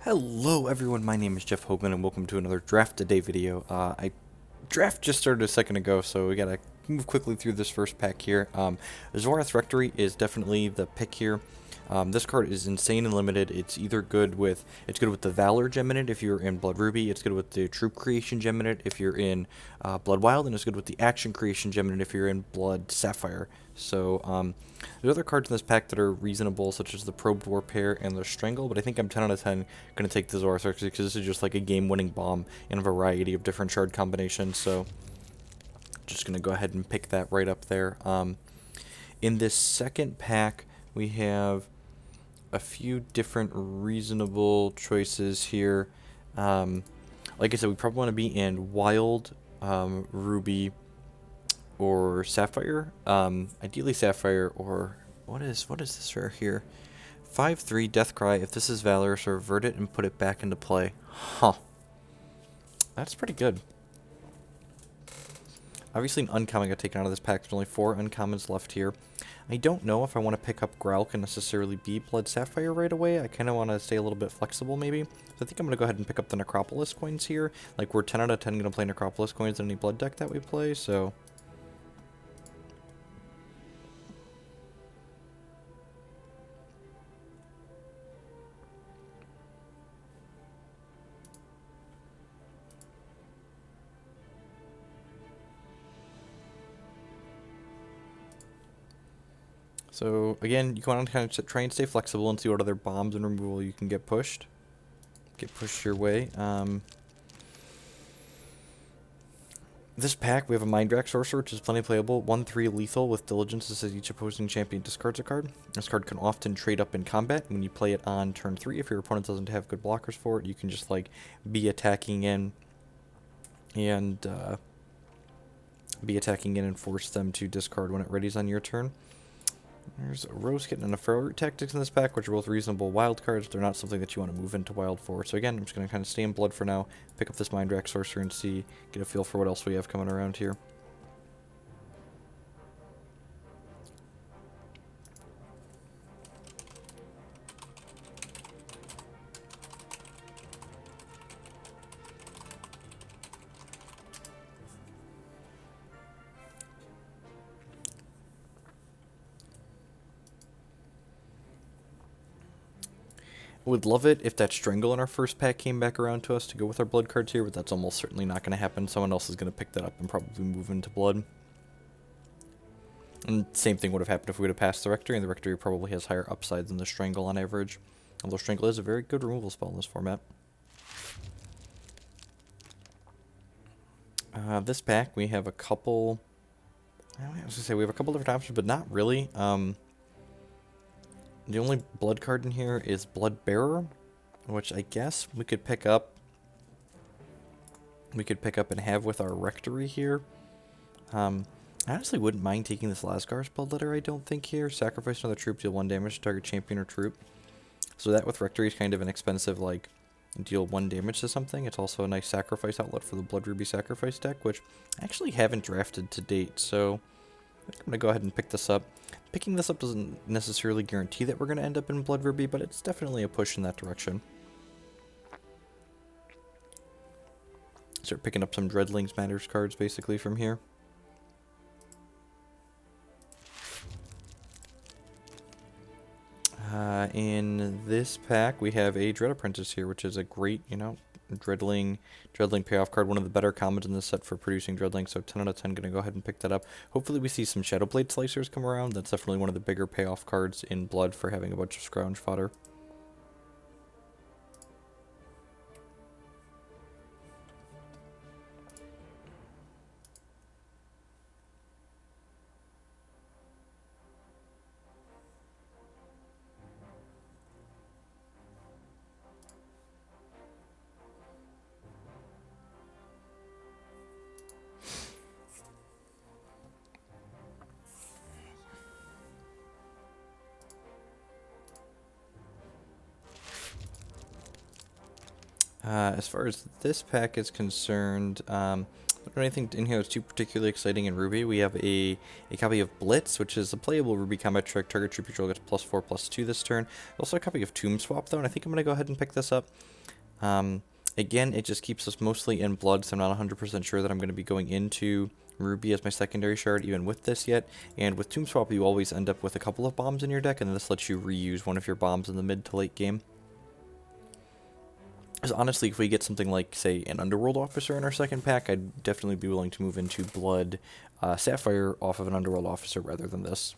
Hello everyone, my name is Jeff Hogan and welcome to another Draft Today video. Draft just started a second ago, so we gotta move quickly through this first pack here. Zorath Rectory is definitely the pick here. This card is insane and limited. It's good with the Valor gem in it if you're in Blood Ruby. It's good with the Troop Creation gem in it if you're in Blood Wild, and it's good with the Action Creation gem in it if you're in Blood Sapphire. So there's other cards in this pack that are reasonable, such as the Probed Warpair and the Strangle, but I think I'm 10 out of 10 going to take the Zorath Rectory because this is just like a game-winning bomb in a variety of different shard combinations. So just going to go ahead and pick that right up there. In this second pack, we have a few different reasonable choices here. Like I said, we probably want to be in Wild, Ruby, or Sapphire. Ideally Sapphire, or what is this right here? 5/3 Deathcry. If this is Valorous, revert it and put it back into play. Huh. That's pretty good. Obviously an uncommon got taken out of this pack. There's only 4 uncommons left here. I don't know if I want to pick up Growlithe and necessarily be Blood Sapphire right away. I kind of want to stay a little bit flexible maybe. So I think I'm going to go ahead and pick up the Necropolis coins here. Like, we're 10 out of 10 going to play Necropolis coins in any Blood deck that we play, so... So, again, you want to kind of try and stay flexible and see what other bombs and removal you can get pushed. Get pushed your way. This pack, we have a Mindrak Sorcerer, which is plenty playable. 1/3 lethal with Diligence. It says each opposing champion discards a card. This card can often trade up in combat. When you play it on turn 3, if your opponent doesn't have good blockers for it, you can just, like, be attacking in and force them to discard when it readies on your turn. There's a Rose Kitten and a Feral Root Tactics in this pack, which are both reasonable wild cards. They're not something that you want to move into wild for. So again, I'm just going to kind of stay in Blood for now, pick up this Mindrak Sorcerer and get a feel for what else we have coming around here. Would love it if that Strangle in our first pack came back around to us to go with our Blood cards here, but that's almost certainly not going to happen. Someone else is going to pick that up and probably move into Blood. And same thing would have happened if we would have passed the Rectory, and the Rectory probably has higher upside than the Strangle on average. Although Strangle is a very good removal spell in this format. This pack, we have a couple... I was going to say, we have a couple different options, but not really. The only Blood card in here is Blood Bearer, which I guess we could pick up. We could pick up and have with our Rectory here. I honestly wouldn't mind taking this Lasgar's Bloodletter, I don't think, here. Sacrifice another troop, deal 1 damage to target champion or troop. So that with Rectory is kind of an expensive, like, deal 1 damage to something. It's also a nice sacrifice outlet for the Blood Ruby Sacrifice deck, which I actually haven't drafted to date, so I think I'm going to go ahead and pick this up. Picking this up doesn't necessarily guarantee that we're going to end up in Blood Ruby, but it's definitely a push in that direction. Start picking up some Dreadlings Matters cards, basically, from here. In this pack, we have a Dread Apprentice here, which is a great, Dreadling payoff card, one of the better commons in this set for producing Dreadling, so 10 out of 10 going to go ahead and pick that up. Hopefully we see some Shadowblade Slicers come around. That's definitely one of the bigger payoff cards in Blood for having a bunch of scrounge fodder. As far as this pack is concerned, don't have anything in here that's too particularly exciting in Ruby. We have a copy of Blitz, which is a playable Ruby combat trick. Target troop control gets +4/+2 this turn. Also a copy of Tomb Swap, though, and I think I'm going to go ahead and pick this up. Again, it just keeps us mostly in Blood, so I'm not 100% sure that I'm going to be going into Ruby as my secondary shard even with this yet. And with Tomb Swap, you always end up with a couple of bombs in your deck, and this lets you reuse one of your bombs in the mid to late game. Because honestly, if we get something like, say, an Underworld Officer in our second pack, I'd definitely be willing to move into Blood Sapphire off of an Underworld Officer rather than this.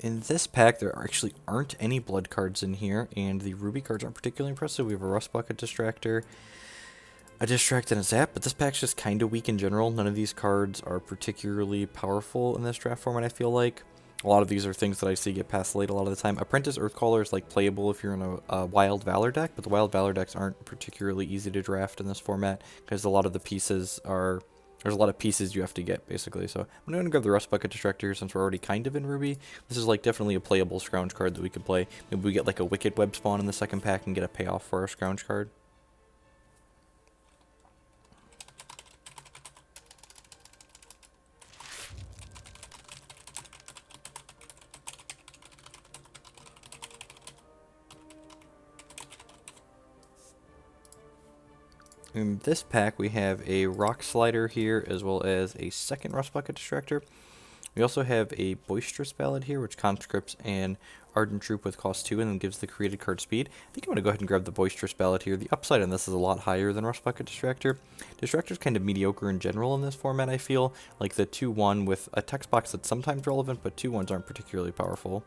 In this pack, there actually aren't any Blood cards in here, and the Ruby cards aren't particularly impressive. We have a Rust Bucket Distractor, a Distract, and a Zap, but this pack's just kind of weak in general. None of these cards are particularly powerful in this draft format, I feel like. A lot of these are things that I see get passed late a lot of the time. Apprentice Earthcaller is like playable if you're in a Wild Valor deck, but the Wild Valor decks aren't particularly easy to draft in this format because a lot of the pieces are... There's a lot of pieces you have to get, basically. So I'm going to grab the Rust Bucket Distractor since we're already kind of in Ruby. This is like definitely a playable Scrounge card that we could play. Maybe we get like a Wicked Web spawn in the second pack and get a payoff for our Scrounge card. In this pack, we have a Rock Slider here, as well as a second Rust Bucket Distractor. We also have a Boisterous Ballad here, which conscripts an Ardent Troop with cost 2 and then gives the created card speed. I think I'm going to go ahead and grab the Boisterous Ballad here. The upside on this is a lot higher than Rust Bucket Distractor. Distractor's kind of mediocre in general in this format, I feel. Like the 2-1 with a text box that's sometimes relevant, but 2-1s aren't particularly powerful.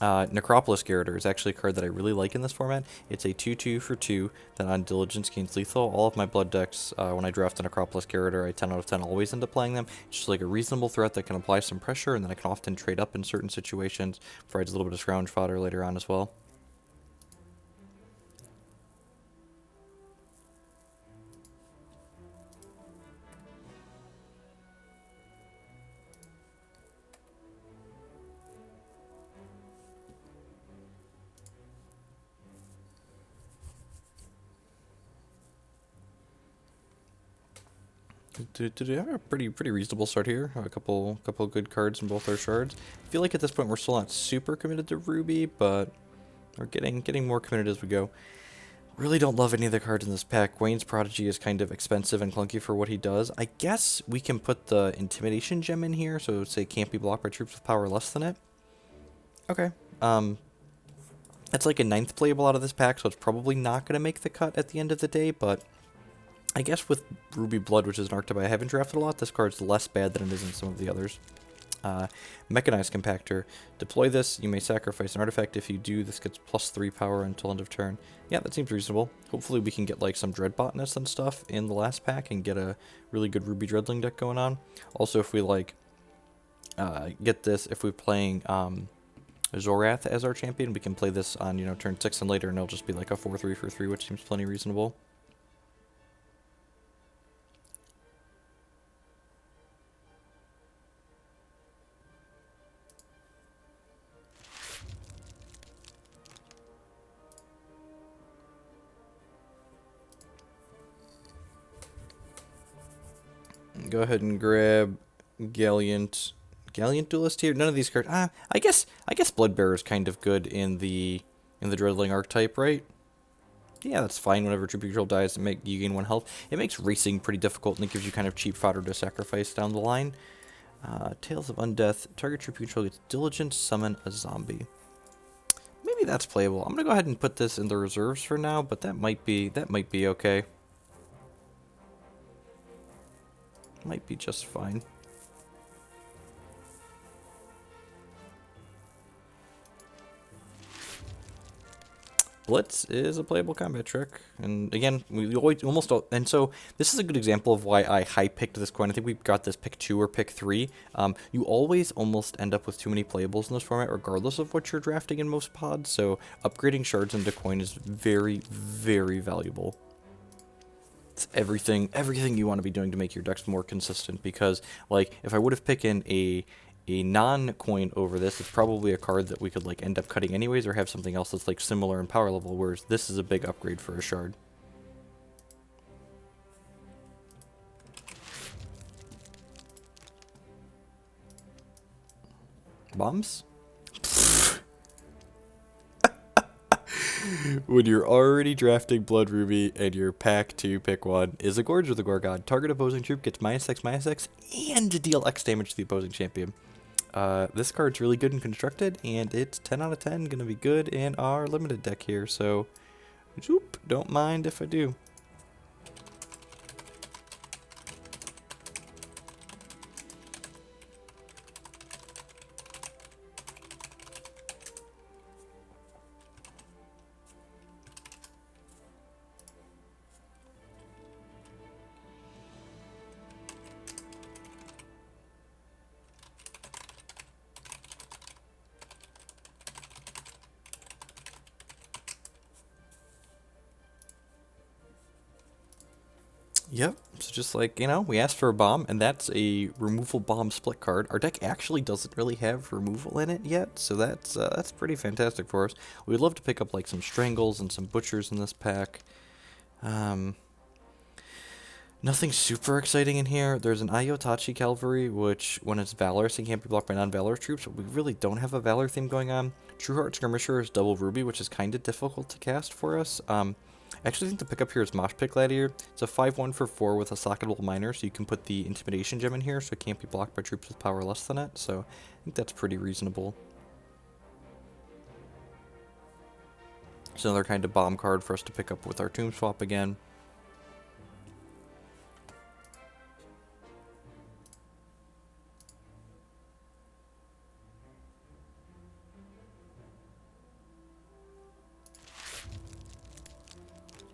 Necropolis Garroter is actually a card that I really like in this format. It's a 2/2 for 2 that on Diligence gains lethal. All of my Blood decks, when I draft a Necropolis Garroter, I 10 out of 10 always end up playing them. It's just like a reasonable threat that can apply some pressure, and then I can often trade up in certain situations. Provides a little bit of scrounge fodder later on as well. To have a pretty reasonable start here. A couple good cards in both our shards. I feel like at this point we're still not super committed to Ruby, but we're getting more committed as we go. Really don't love any of the cards in this pack. Wayne's Prodigy is kind of expensive and clunky for what he does. I guess we can put the Intimidation gem in here, so say can't be blocked by troops with power less than it. Okay. That's like a 9th playable out of this pack, so it's probably not going to make the cut at the end of the day, but I guess with Ruby Blood, which is an archetype I haven't drafted a lot, this card's less bad than it is in some of the others. Mechanized Compactor. Deploy this, you may sacrifice an artifact. If you do, this gets +3 power until end of turn. Yeah, that seems reasonable. Hopefully we can get like some Dread Botanist and stuff in the last pack and get a really good Ruby Dreadling deck going on. Also, if we like get this, if we're playing Zorath as our champion, we can play this on, you know, turn 6 and later, and it'll just be like a 4/3 for 3, which seems plenty reasonable. Go ahead and grab Gallant Duelist here. None of these cards. I guess Bloodbearer is kind of good in the Dreadling archetype, right? Yeah, that's fine. Whenever troop control dies, you gain 1 health. It makes racing pretty difficult, and it gives you kind of cheap fodder to sacrifice down the line. Tales of Undeath. Target troop control gets Diligence, summon a zombie. Maybe that's playable. I'm gonna go ahead and put this in the reserves for now, but that might be okay. Might be just fine. Blitz is a playable combat trick, and again, we always almost and so this is a good example of why I high picked this coin. I think we got this pick 2 or pick 3. You always almost end up with too many playables in this format, regardless of what you're drafting in most pods. So upgrading shards into coin is very, very valuable. It's everything you want to be doing to make your decks more consistent. Because like if I would have picked in a non-coin over this, it's probably a card that we could like end up cutting anyways, or have something else that's like similar in power level, whereas this is a big upgrade for a shard. Bombs? When you're already drafting Blood Ruby and your pack 2 pick 1 is a Gorge of the Gorgon, target opposing troop gets -X, and deal X damage to the opposing champion. This card's really good and constructed, and it's 10 out of 10 going to be good in our limited deck here, so zoop, don't mind if I do. Yep, so just like, you know, we asked for a bomb, and that's a removal bomb split card. Our deck actually doesn't really have removal in it yet, so that's pretty fantastic for us. We'd love to pick up like some Strangles and some Butchers in this pack. Nothing super exciting in here. There's an Ayotachi Cavalry, which when it's Valorous, it can't be blocked by non-Valorous troops, but we really don't have a Valor theme going on. Trueheart Skirmisher is double Ruby, which is kind of difficult to cast for us. I actually think the pickup here is Mosh Pit Gladiator. It's a 5/1 for 4 with a socketable miner, so you can put the Intimidation gem in here, so it can't be blocked by troops with power less than it, so I think that's pretty reasonable. It's another kind of bomb card for us to pick up with our Tomb Swap again.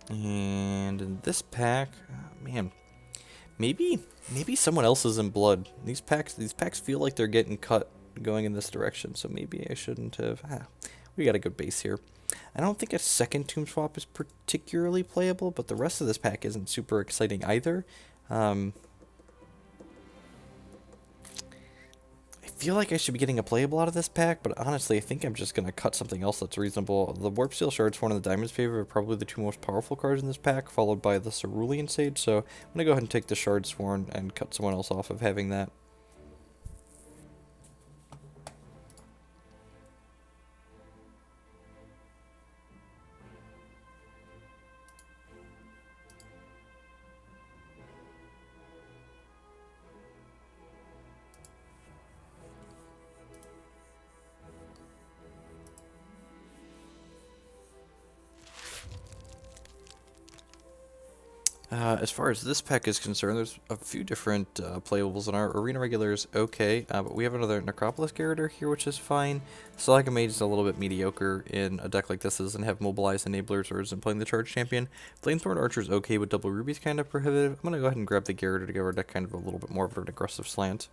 And in this pack, man, maybe someone else is in blood. These packs feel like they're getting cut going in this direction, so maybe I shouldn't have. We got a good base here. I don't think a second Tomb Swap is particularly playable, but the rest of this pack isn't super exciting either. I feel like I should be getting a playable out of this pack, but honestly, I think I'm just going to cut something else that's reasonable. The Warp Steel Shards for one of the Diamond's favor are probably the 2 most powerful cards in this pack, followed by the Cerulean Sage, so I'm going to go ahead and take the Shard Sworn and cut someone else off of having that. As far as this pack is concerned, there's a few different playables in our arena regulars. Okay, but we have another Necropolis Garroter here, which is fine. Saliga Mage is a little bit mediocre in a deck like this. It doesn't have Mobilize Enablers or isn't playing the Charge Champion. Flamethorn Archer is okay, but Double Ruby's kind of prohibitive. I'm going to go ahead and grab the Garroter to give our deck kind of a little bit more of an aggressive slant.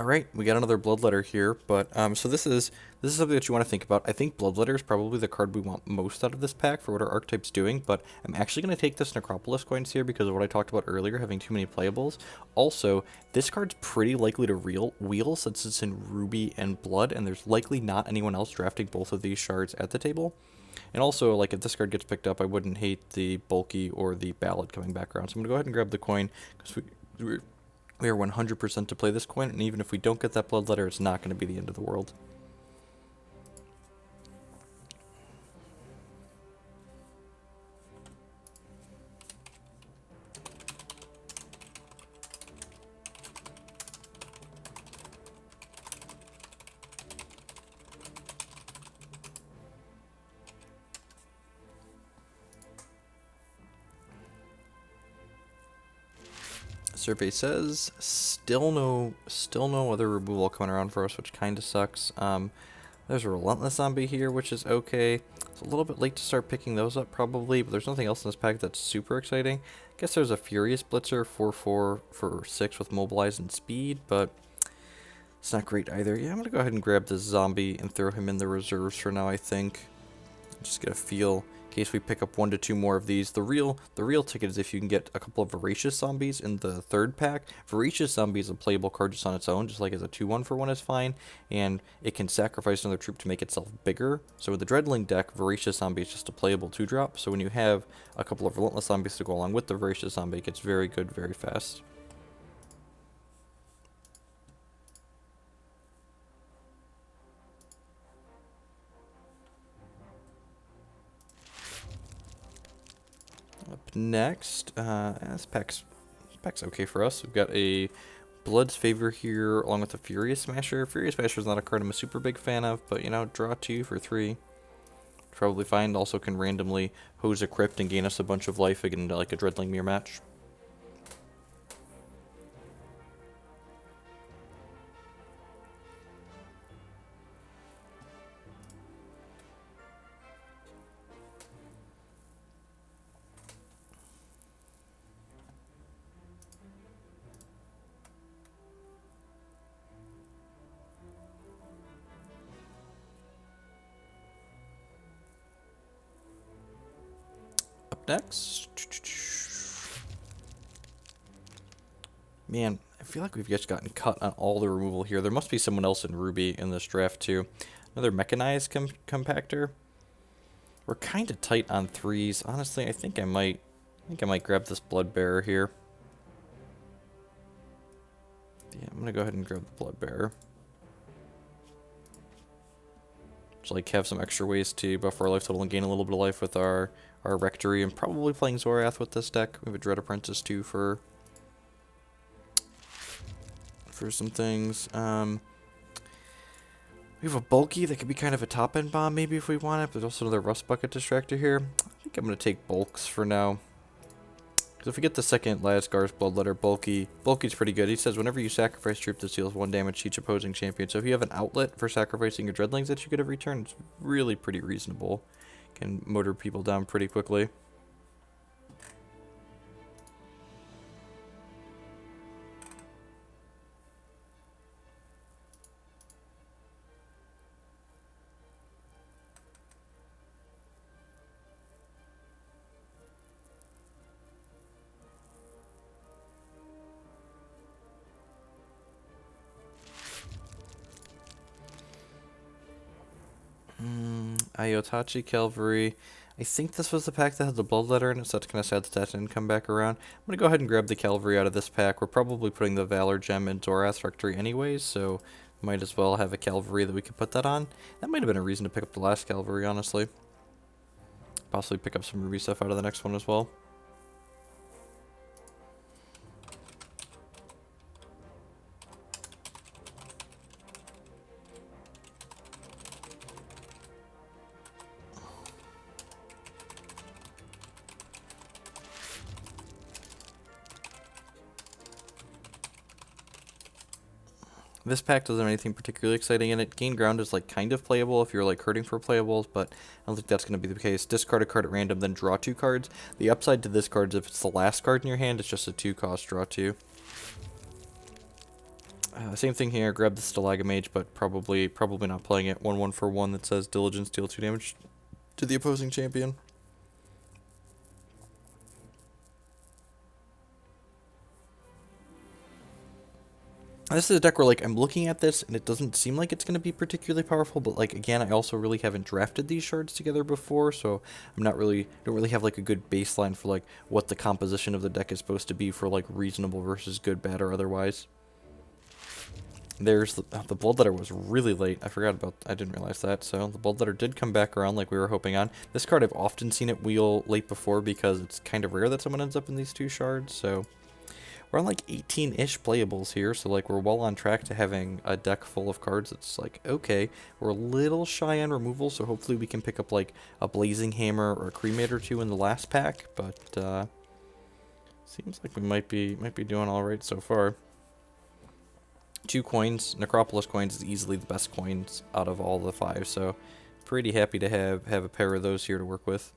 All right, we got another Bloodletter here, but so this is something that you want to think about. I think Bloodletter is probably the card we want most out of this pack for what our archetype's doing, but I'm actually going to take this Necropolis coins here because of what I talked about earlier, having too many playables. Also, this card's pretty likely to wheel since it's in Ruby and Blood, and there's likely not anyone else drafting both of these shards at the table. And also, like, if this card gets picked up, I wouldn't hate the Bulky or the Ballad coming back around. So I'm going to go ahead and grab the coin because we are 100% to play this coin, and even if we don't get that Bloodletter, it's not going to be the end of the world. Survey says still no other removal coming around for us, which kind of sucks. There's a Relentless Zombie here, which is okay. It's a little bit late to start picking those up probably, but there's nothing else in this pack that's super exciting. I guess there's a Furious Blitzer 4/4 for 6 with Mobilize and Speed, but it's not great either. Yeah, I'm gonna go ahead and grab this zombie and throw him in the reserves for now, I think. Just get a feel in case we pick up 1 to 2 more of these. The real ticket is if you can get a couple of Voracious Zombies in the third pack. Voracious Zombie is a playable card just on its own, just like as a 2/1 for 1 is fine, and it can sacrifice another troop to make itself bigger. So with the Dreadling deck, Voracious Zombie is just a playable 2-drop, so when you have a couple of Relentless Zombies to go along with the Voracious Zombie, it gets very good very fast. Up next, this pack's okay for us. We've got a Blood's Favor here, along with a Furious Smasher. Furious Smasher is not a card I'm a super big fan of, but, you know, draw 2 for 3. Probably fine. Also can randomly hose a Crypt and gain us a bunch of life again into, like, a Dreadling Mirror match. Next. Man, I feel like we've just gotten cut on all the removal here. There must be someone else in Ruby in this draft too. Another Mechanized Compactor. We're kind of tight on 3s. Honestly, I think I might grab this Bloodbearer here. Yeah, I'm gonna go ahead and grab the Bloodbearer. Just like have some extra ways to buff our life total and gain a little bit of life with our Rectory, and probably playing Zorath with this deck. We have a Dread Apprentice too for some things. We have a Bulky that could be kind of a top-end bomb maybe if we want it, but also another Rust Bucket Distractor here. I think I'm going to take Bulks for now. Because if we get the second Lasgar's Bloodletter, Bulky's pretty good. He says whenever you sacrifice troop, this deals 1 damage to each opposing champion. So if you have an outlet for sacrificing your Dreadlings that you get every turn, it's really pretty reasonable. Can motor people down pretty quickly. Iotachi Cavalry. I think this was the pack that had the Bloodletter in it, so that's kind of sad that didn't come back around. I'm going to go ahead and grab the Cavalry out of this pack. We're probably putting the Valor Gem in Zorath Rectory anyways, so might as well have a Cavalry that we could put that on. That might have been a reason to pick up the last Cavalry, honestly. Possibly pick up some Ruby stuff out of the next one as well. This pack doesn't have anything particularly exciting in it. Gain Ground is like kind of playable if you're like hurting for playables, but I don't think that's going to be the case. Discard a card at random, then draw 2 cards. The upside to this card is if it's the last card in your hand, it's just a 2-cost draw 2. Same thing here, grab the Stalagamage, but probably not playing it. 1/1 for 1 that says Diligence, deal 2 damage to the opposing champion. This is a deck where, like, I'm looking at this, and it doesn't seem like it's going to be particularly powerful, but, like, again, I also really haven't drafted these shards together before, so I'm don't really have, like, a good baseline for, like, what the composition of the deck is supposed to be for, like, reasonable versus good, bad, or otherwise. There's the Bloodletter was really late. I didn't realize that, so the Bloodletter did come back around like we were hoping on. This card, I've often seen it wheel late before because it's kind of rare that someone ends up in these 2 shards, so... We're on like 18-ish playables here, so like we're well on track to having a deck full of cards. It's like, okay, we're a little shy on removal, so hopefully we can pick up like a Blazing Hammer or a Cremate or 2 in the last pack, but seems like we might be doing all right so far. 2 coins, Necropolis coins is easily the best coins out of all the 5, so pretty happy to have a pair of those here to work with.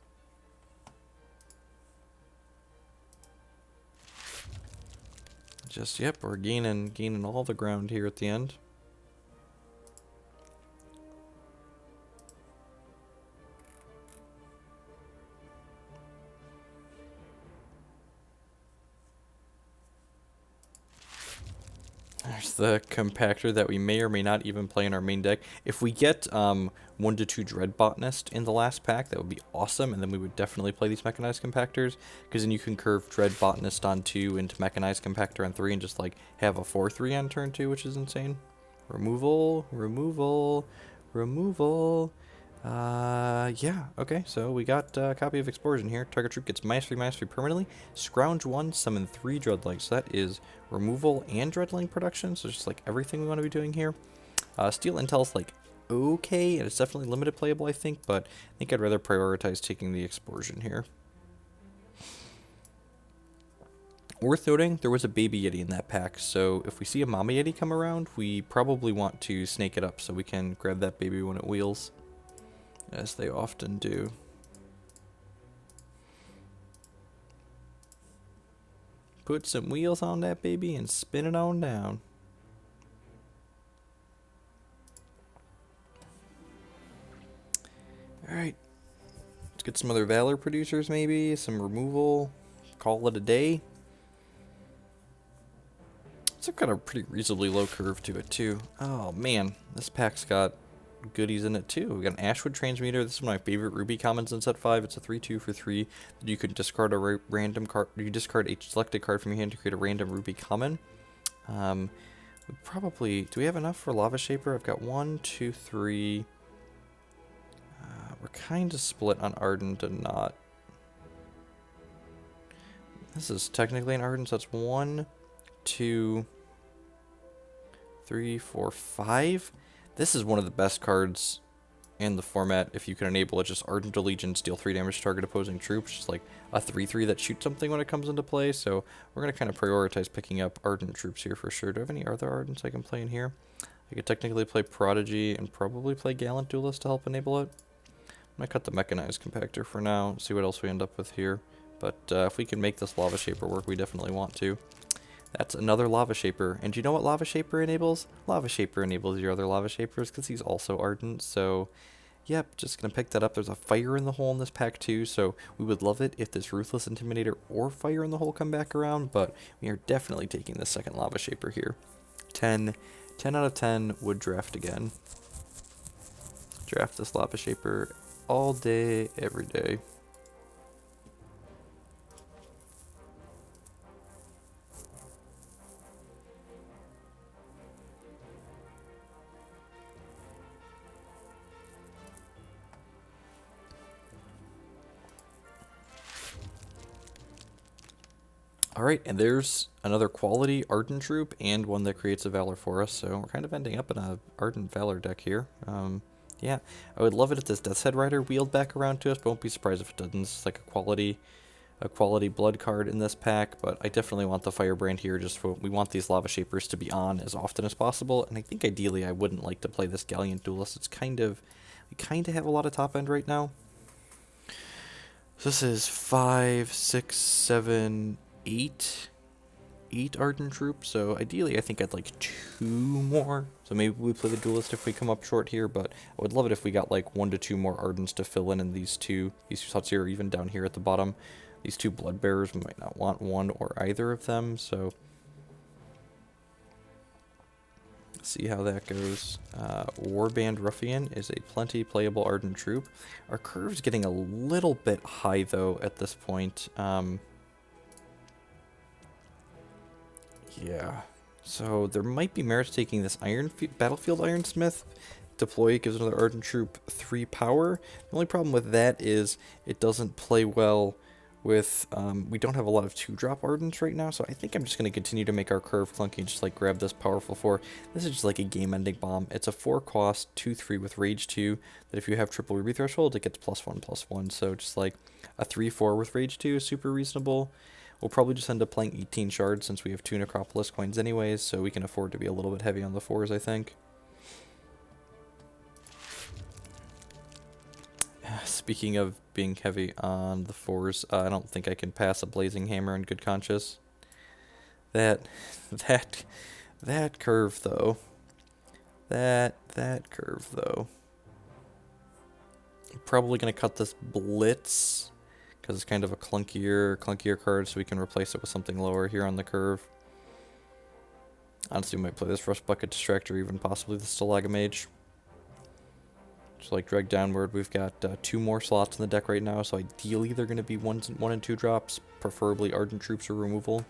Just, yep, we're gaining all the ground here at the end. There's the compactor that we may or may not even play in our main deck. If we get 1 to 2 Dread Botanist in the last pack, that would be awesome, and then we would definitely play these Mechanized Compactors, because then you can curve Dread Botanist on 2 into Mechanized Compactor on 3 and just like have a 4/3 on turn 2, which is insane. Removal, removal, removal. Yeah, okay, so we got a copy of Explosion here. Target troop gets -3/-3 permanently. Scrounge 1, summon 3 Dreadlings. So that is removal and Dreadling production, so just like everything we want to be doing here. Steel Intel's like okay, and it's definitely limited playable, I think, but I think I'd rather prioritize taking the Explosion here. Worth noting, there was a Baby Yeti in that pack, so if we see a Mama Yeti come around, we probably want to snake it up so we can grab that baby when it wheels. As they often do. Put some wheels on that baby and spin it on down. Alright. Let's get some other Valor producers maybe. Some removal. Call it a day. It's got a pretty reasonably low curve to it too. Oh man. This pack's got goodies in it too. We got an Ashwood Transmuter. This is one of my favorite Ruby commons in set 5. It's a 3/2 for 3. You can discard a random card. You discard a selected card from your hand to create a random Ruby common. We probably do we have enough for Lava Shaper? I've got 1, 2, 3. We're kind of split on Ardent and not. This is technically an Ardent, so that's 1, 2, 3, 4, 5. This is one of the best cards in the format if you can enable it. Just Ardent Allegiance, deal 3 damage to target opposing troops. Just like a 3/3 that shoots something when it comes into play. So we're going to kind of prioritize picking up Ardent troops here for sure. Do I have any other Ardents I can play in here? I could technically play Prodigy and probably play Gallant Duelist to help enable it. I'm going to cut the Mechanized Compactor for now, see what else we end up with here. But if we can make this Lava Shaper work, we definitely want to. That's another Lava Shaper. And do you know what Lava Shaper enables? Lava Shaper enables your other Lava Shapers because he's also Ardent. So, yep, just going to pick that up. There's a Fire in the Hole in this pack too, so we would love it if this Ruthless Intimidator or Fire in the Hole come back around, but we are definitely taking the second Lava Shaper here. 10 out of 10 would draft again. Draft this Lava Shaper all day, every day. Alright, and there's another quality Ardent troop and one that creates a Valor for us, so we're kind of ending up in a Ardent Valor deck here. Yeah, I would love it if this Death's Head Rider wheeled back around to us, but won't be surprised if it doesn't. It's like a quality blood card in this pack, but I definitely want the Firebrand here. Just for, we want these Lava Shapers to be on as often as possible, and I think ideally I wouldn't like to play this Gallant Duelist. It's kind of, we kind of have a lot of top end right now. So this is 5, 6, 7, 8 8 Ardent Troops, so ideally I think I'd like 2 more. So maybe we play the Duelist if we come up short here, but I would love it if we got like 1 to 2 more Ardents to fill in these two slots here, or even down here at the bottom. These 2 Blood Bearers, we might not want one or either of them, so see how that goes. Warband Ruffian is a plenty playable Ardent Troop. Our curve's getting a little bit high though at this point. Yeah, so there might be merit to taking this Battlefield Ironsmith. Deploy gives another Ardent Troop 3 power. The only problem with that is it doesn't play well with, we don't have a lot of 2-drop Ardents right now, so I think I'm just going to continue to make our curve clunky and just like grab this powerful 4. This is just like a game-ending bomb. It's a 4-cost 2/3 with Rage 2, that if you have triple Ruby Threshold, it gets +1/+1, so just like a 3/4 with Rage 2 is super reasonable. We'll probably just end up playing 18 shards since we have 2 Necropolis coins anyways, so we can afford to be a little bit heavy on the 4s, I think. Speaking of being heavy on the 4s, I don't think I can pass a Blazing Hammer in good conscience. That curve though. That curve though. I'm probably gonna cut this Blitz, because it's kind of a clunkier card, so we can replace it with something lower here on the curve. Honestly, we might play this Rust Bucket Distractor, or even possibly the Stalagamage. Just like drag downward, we've got 2 more slots in the deck right now, so ideally they're going to be 1 and 2 drops, preferably Ardent Troops or removal.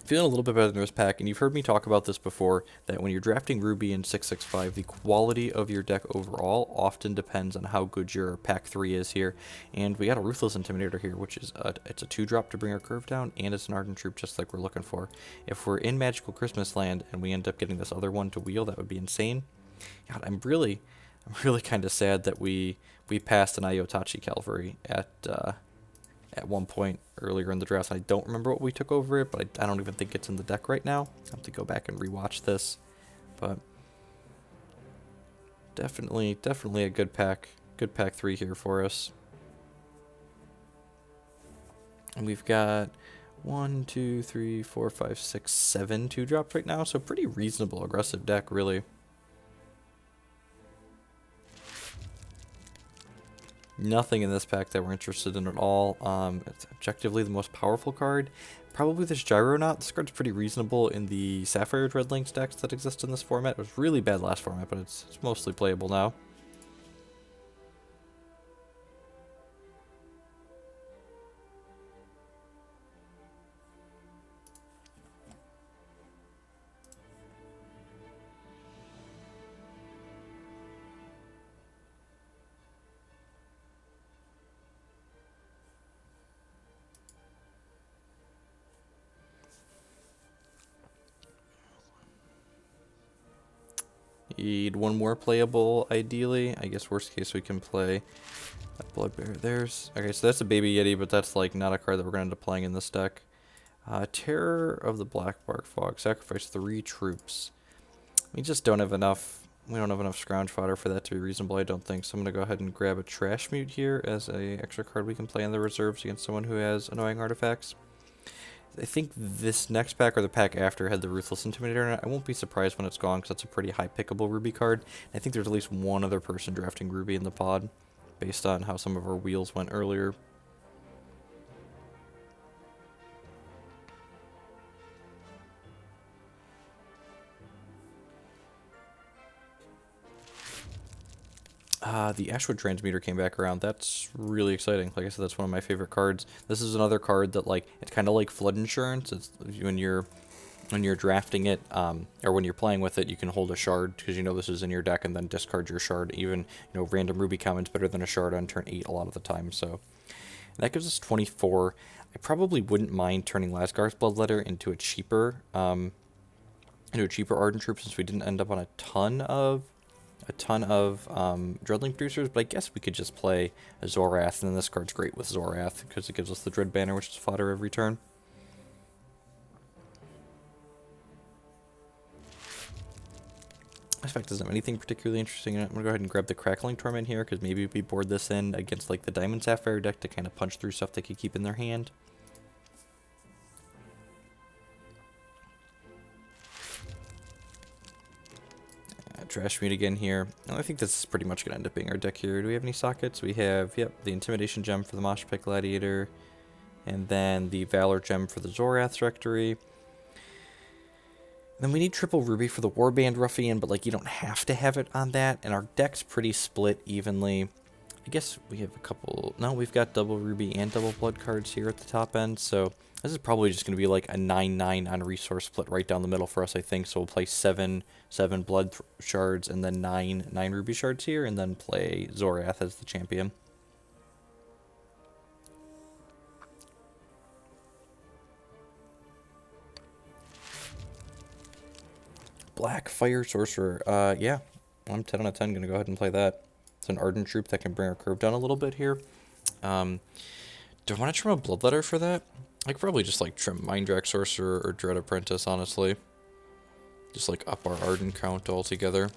Feeling a little bit better than this pack, and you've heard me talk about this before, that when you're drafting Ruby in 665, the quality of your deck overall often depends on how good your pack 3 is here. And we got a Ruthless Intimidator here, which is it's a 2-drop to bring our curve down, and it's an Ardent Troop just like we're looking for. If we're in Magical Christmas Land and we end up getting this other one to wheel, that would be insane. God, I'm really kind of sad that we passed an Iotachi Cavalry at one point earlier in the draft. I don't remember what we took over it, but I don't even think it's in the deck right now. I have to go back and rewatch this, but definitely a good pack 3 here for us. And we've got 1, 2, 3, 4, 5, 6, 7 2-drops right now, so pretty reasonable aggressive deck, really. Nothing in this pack that we're interested in at all. It's objectively the most powerful card. Probably this Gyronaut. This card's pretty reasonable in the Sapphire Dreadlings decks that exist in this format. It was really bad last format, but it's mostly playable now. Need 1 more playable, ideally. I guess worst case we can play that Blood Bear. Okay, so that's a Baby Yeti, but that's like not a card that we're going to end up playing in this deck. Terror of the Blackbark Fog. Sacrifice 3 troops. We just don't have enough. We don't have enough scrounge fodder for that to be reasonable, I don't think. So I'm going to go ahead and grab a Trash Mute here as a extra card we can play in the reserves against someone who has annoying artifacts. I think this next pack or the pack after had the Ruthless Intimidator in it. I won't be surprised when it's gone because that's a pretty high pickable Ruby card. I think there's at least one other person drafting Ruby in the pod based on how some of our wheels went earlier. The Ashwood Transmuter came back around. That's really exciting. Like I said, that's one of my favorite cards. This is another card that, like, it's kind of like Flood Insurance. It's when you're drafting it, or when you're playing with it, you can hold a shard because you know this is in your deck, and then discard your shard. Even, random Ruby common's better than a shard on turn 8 a lot of the time. So that gives us 24. I probably wouldn't mind turning Lasgar's Bloodletter into a cheaper Ardent Troop, since we didn't end up on a ton of Dreadling producers, but I guess we could just play a Zorath, and then this card's great with Zorath because it gives us the Dread Banner, which is fodder every turn. This fact doesn't have anything particularly interesting in it. I'm going to go ahead and grab the Crackling Torment here, because maybe we board this in against like the Diamond Sapphire deck to kind of punch through stuff they could keep in their hand. Trash Meat again here. And I think this is pretty much going to end up being our deck here. Do we have any sockets? We have, yep, the Intimidation Gem for the Mosh Pit Gladiator. And then the Valor Gem for the Zorath Rectory. Then we need triple ruby for the Warband Ruffian, but like you don't have to have it on that. And our deck's pretty split evenly. I guess we have a couple... No, we've got double ruby and double blood cards here at the top end. So this is probably just going to be like a 9-9 on resource split right down the middle for us, I think. So we'll play 7 blood shards and then 9 ruby shards here. And then play Zorath as the champion. Black Fire Sorcerer. Yeah, I'm 10 out of 10 going to go ahead and play that. It's an Ardent Troop that can bring our curve down a little bit here. Do I want to trim a Bloodletter for that? I could probably just like trim Mindrak Sorcerer or Dread Apprentice, honestly. Just like up our Ardent count altogether.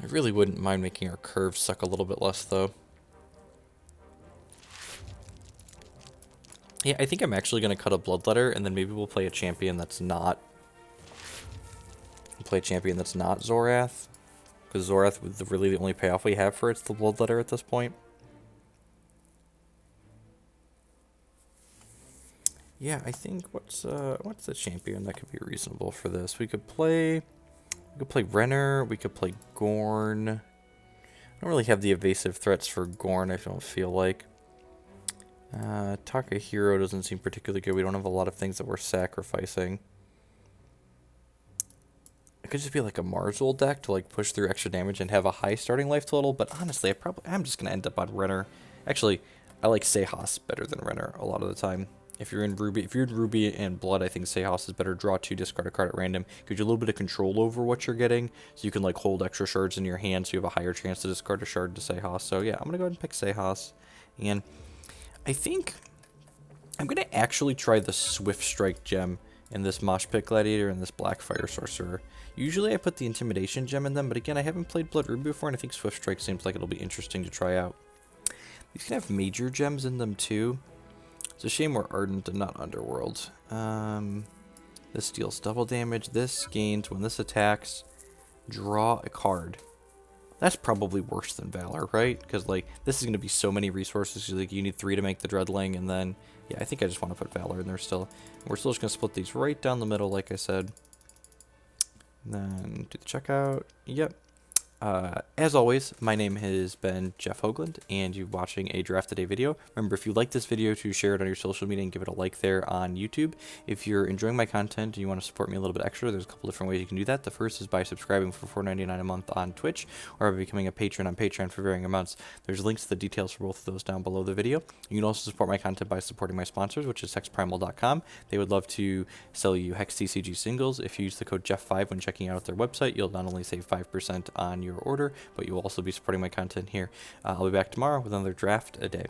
I really wouldn't mind making our curve suck a little bit less, though. Yeah, I think I'm actually going to cut a Bloodletter, and then maybe we'll play a champion that's not... Zorath. Because Zorath is really the only payoff we have for it's the Bloodletter at this point. Yeah, I think what's the champion that could be reasonable for this? We could play Renner, we could play Gorn. I don't really have the evasive threats for Gorn, I don't feel like. Takahiro doesn't seem particularly good. We don't have a lot of things that we're sacrificing. It could just be like a Marzul deck to like push through extra damage and have a high starting life total, but honestly, I'm just gonna end up on Renner. Actually, I like Sejas better than Renner a lot of the time. If you're in Ruby and Blood, I think Sejas is better. Draw 2, discard a card at random. Gives you a little bit of control over what you're getting, so you can like hold extra shards in your hand, so you have a higher chance to discard a shard to Sejas. So yeah, I'm gonna go ahead and pick Sejas, and I think I'm going to actually try the Swift Strike gem in this Mosh Pit Gladiator and this Black Fire Sorcerer. Usually I put the Intimidation gem in them, but again, I haven't played Blood Ruby before, and I think Swift Strike seems like it'll be interesting to try out. These can have major gems in them too. It's a shame we're Ardent and not Underworld. This deals double damage. This gains when this attacks, draw a card. That's probably worse than Valor, right? Because, like, this is going to be so many resources. Like, you need 3 to make the Dreadling, and then... Yeah, I think I just want to put Valor in there still. We're still just going to split these right down the middle, like I said. And then do the checkout. Yep. As always, my name has been Jeff Hoagland, and you're watching a Draft Today video. Remember, if you like this video, to share it on your social media and give it a like there on YouTube. If you're enjoying my content and you want to support me a little bit extra, there's a couple different ways you can do that. The first is by subscribing for $4.99 a month on Twitch, or by becoming a patron on Patreon for varying amounts. There's links to the details for both of those down below the video. You can also support my content by supporting my sponsors, which is hexprimal.com. They would love to sell you Hex TCG singles. If you use the code Jeff5 when checking out their website, you'll not only save 5% on your order, but you will also be supporting my content here. I'll be back tomorrow with another Draft a Day.